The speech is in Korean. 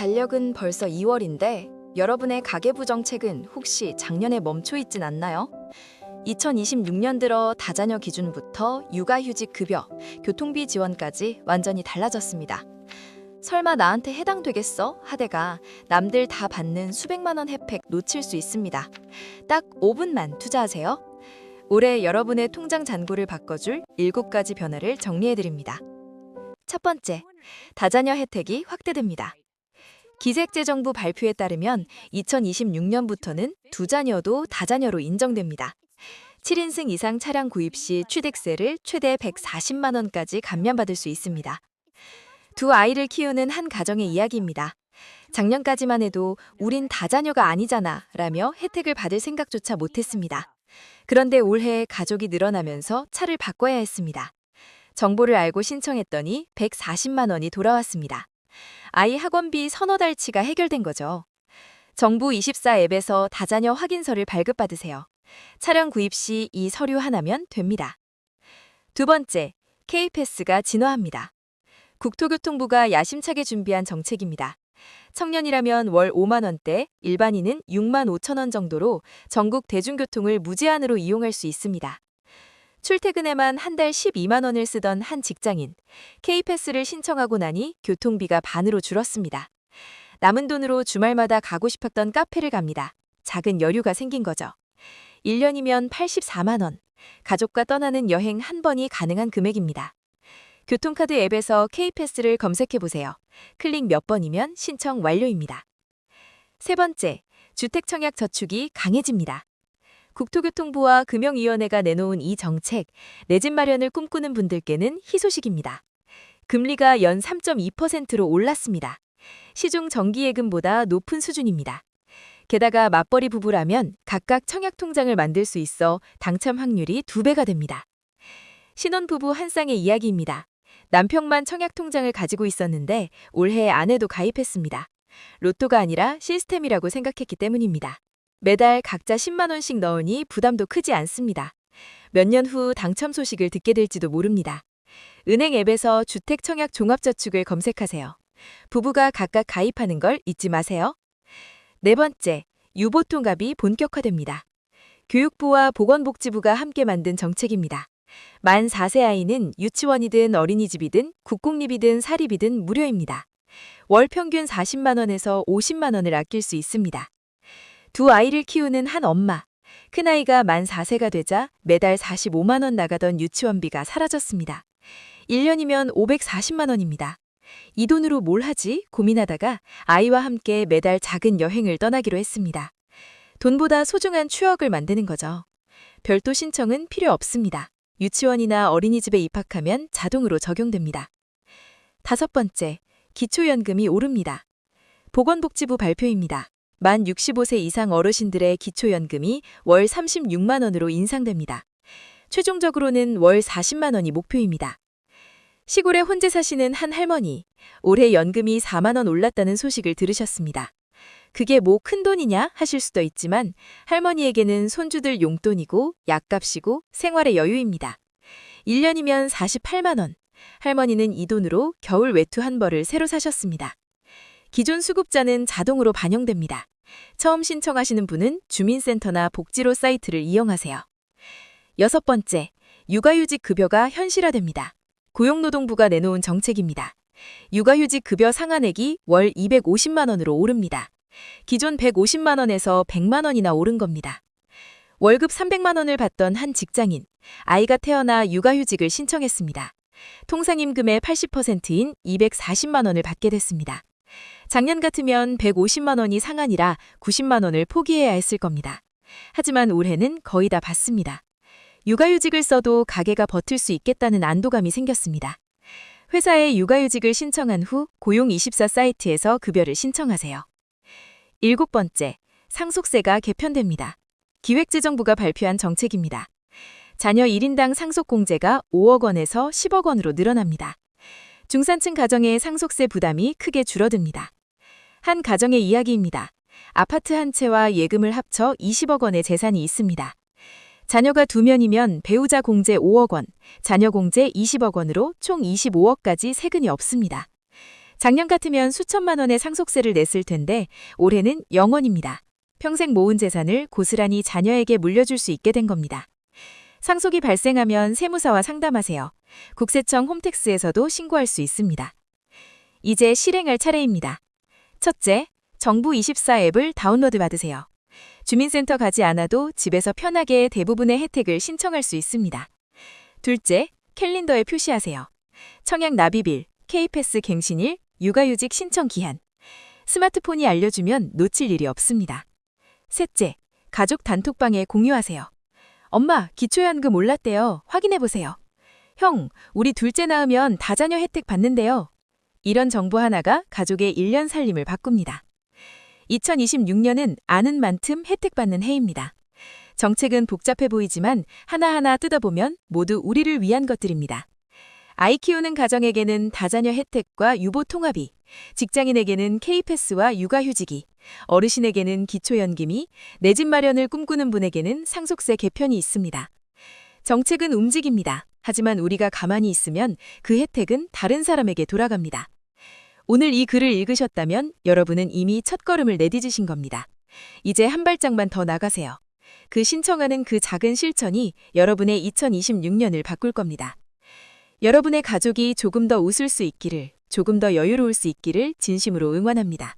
달력은 벌써 2월인데 여러분의 가계부 정책은 혹시 작년에 멈춰 있진 않나요? 2026년 들어 다자녀 기준부터 육아휴직 급여, 교통비 지원까지 완전히 달라졌습니다. 설마 나한테 해당되겠어? 하대가 남들 다 받는 수백만 원 혜택 놓칠 수 있습니다. 딱 5분만 투자하세요. 올해 여러분의 통장 잔고를 바꿔줄 7가지 변화를 정리해드립니다. 첫 번째, 다자녀 혜택이 확대됩니다. 기획재정부 발표에 따르면 2026년부터는 두자녀도 다자녀로 인정됩니다. 7인승 이상 차량 구입 시 취득세를 최대 140만 원까지 감면받을 수 있습니다. 두 아이를 키우는 한 가정의 이야기입니다. 작년까지만 해도 우린 다자녀가 아니잖아 라며 혜택을 받을 생각조차 못했습니다. 그런데 올해 가족이 늘어나면서 차를 바꿔야 했습니다. 정보를 알고 신청했더니 140만 원이 돌아왔습니다. 아이 학원비 서너 달치가 해결된 거죠. 정부 24 앱에서 다자녀 확인서를 발급받으세요. 차량 구입 시 이 서류 하나면 됩니다. 두 번째, K패스가 진화합니다. 국토교통부가 야심차게 준비한 정책입니다. 청년이라면 월 5만 원대, 일반인은 6만 5천 원 정도로 전국 대중교통을 무제한으로 이용할 수 있습니다. 출퇴근에만 한 달 12만 원을 쓰던 한 직장인, K패스를 신청하고 나니 교통비가 반으로 줄었습니다. 남은 돈으로 주말마다 가고 싶었던 카페를 갑니다. 작은 여유가 생긴 거죠. 1년이면 84만 원, 가족과 떠나는 여행 한 번이 가능한 금액입니다. 교통카드 앱에서 K패스를 검색해보세요. 클릭 몇 번이면 신청 완료입니다. 세 번째, 주택청약저축이 강해집니다. 국토교통부와 금융위원회가 내놓은 이 정책, 내 집 마련을 꿈꾸는 분들께는 희소식입니다. 금리가 연 3.2%로 올랐습니다. 시중 정기예금보다 높은 수준입니다. 게다가 맞벌이 부부라면 각각 청약통장을 만들 수 있어 당첨 확률이 2배가 됩니다. 신혼부부 한 쌍의 이야기입니다. 남편만 청약통장을 가지고 있었는데 올해 아내도 가입했습니다. 로또가 아니라 시스템이라고 생각했기 때문입니다. 매달 각자 10만 원씩 넣으니 부담도 크지 않습니다. 몇 년 후 당첨 소식을 듣게 될지도 모릅니다. 은행 앱에서 주택청약 종합저축을 검색하세요. 부부가 각각 가입하는 걸 잊지 마세요. 네 번째, 유보통합이 본격화됩니다. 교육부와 보건복지부가 함께 만든 정책입니다. 만 4세 아이는 유치원이든 어린이집이든 국공립이든 사립이든 무료입니다. 월 평균 40만 원에서 50만 원을 아낄 수 있습니다. 두 아이를 키우는 한 엄마, 큰아이가 만 4세가 되자 매달 45만 원 나가던 유치원비가 사라졌습니다. 1년이면 540만 원입니다. 이 돈으로 뭘 하지? 고민하다가 아이와 함께 매달 작은 여행을 떠나기로 했습니다. 돈보다 소중한 추억을 만드는 거죠. 별도 신청은 필요 없습니다. 유치원이나 어린이집에 입학하면 자동으로 적용됩니다. 다섯 번째, 기초연금이 오릅니다. 보건복지부 발표입니다. 만 65세 이상 어르신들의 기초연금이 월 36만 원으로 인상됩니다. 최종적으로는 월 40만 원이 목표입니다. 시골에 혼자 사시는 한 할머니, 올해 연금이 4만 원 올랐다는 소식을 들으셨습니다. 그게 뭐 큰돈이냐 하실 수도 있지만 할머니에게는 손주들 용돈이고 약값이고 생활의 여유입니다. 1년이면 48만 원, 할머니는 이 돈으로 겨울 외투 한 벌을 새로 사셨습니다. 기존 수급자는 자동으로 반영됩니다. 처음 신청하시는 분은 주민센터나 복지로 사이트를 이용하세요. 여섯 번째, 육아휴직 급여가 현실화됩니다. 고용노동부가 내놓은 정책입니다. 육아휴직 급여 상한액이 월 250만 원으로 오릅니다. 기존 150만 원에서 100만 원이나 오른 겁니다. 월급 300만 원을 받던 한 직장인, 아이가 태어나 육아휴직을 신청했습니다. 통상임금의 80%인 240만 원을 받게 됐습니다. 작년 같으면 150만 원이 상한이라 90만 원을 포기해야 했을 겁니다. 하지만 올해는 거의 다 받습니다. 육아휴직을 써도 가게가 버틸 수 있겠다는 안도감이 생겼습니다. 회사에 육아휴직을 신청한 후 고용24 사이트에서 급여를 신청하세요. 일곱 번째, 상속세가 개편됩니다. 기획재정부가 발표한 정책입니다. 자녀 1인당 상속공제가 5억 원에서 10억 원으로 늘어납니다. 중산층 가정의 상속세 부담이 크게 줄어듭니다. 한 가정의 이야기입니다. 아파트 한 채와 예금을 합쳐 20억 원의 재산이 있습니다. 자녀가 2명이면 배우자 공제 5억 원, 자녀 공제 20억 원으로 총 25억까지 세금이 없습니다. 작년 같으면 수천만 원의 상속세를 냈을 텐데 올해는 0원입니다. 평생 모은 재산을 고스란히 자녀에게 물려줄 수 있게 된 겁니다. 상속이 발생하면 세무사와 상담하세요. 국세청 홈택스에서도 신고할 수 있습니다. 이제 실행할 차례입니다. 첫째, 정부24 앱을 다운로드 받으세요. 주민센터 가지 않아도 집에서 편하게 대부분의 혜택을 신청할 수 있습니다. 둘째, 캘린더에 표시하세요. 청약 납입일, K패스 갱신일, 육아휴직 신청 기한. 스마트폰이 알려주면 놓칠 일이 없습니다. 셋째, 가족 단톡방에 공유하세요. 엄마, 기초연금 올랐대요. 확인해보세요. 형, 우리 둘째 낳으면 다자녀 혜택 받는데요. 이런 정보 하나가 가족의 1년 살림을 바꿉니다. 2026년은 아는 만큼 혜택 받는 해입니다. 정책은 복잡해 보이지만 하나하나 뜯어보면 모두 우리를 위한 것들입니다. 아이 키우는 가정에게는 다자녀 혜택과 유보 통합이, 직장인에게는 K패스와 육아휴직이, 어르신에게는 기초연금이, 내 집 마련을 꿈꾸는 분에게는 상속세 개편이 있습니다. 정책은 움직입니다. 하지만 우리가 가만히 있으면 그 혜택은 다른 사람에게 돌아갑니다. 오늘 이 글을 읽으셨다면 여러분은 이미 첫걸음을 내디디신 겁니다. 이제 한 발짝만 더 나가세요. 그 신청하는 그 작은 실천이 여러분의 2026년을 바꿀 겁니다. 여러분의 가족이 조금 더 웃을 수 있기를, 조금 더 여유로울 수 있기를 진심으로 응원합니다.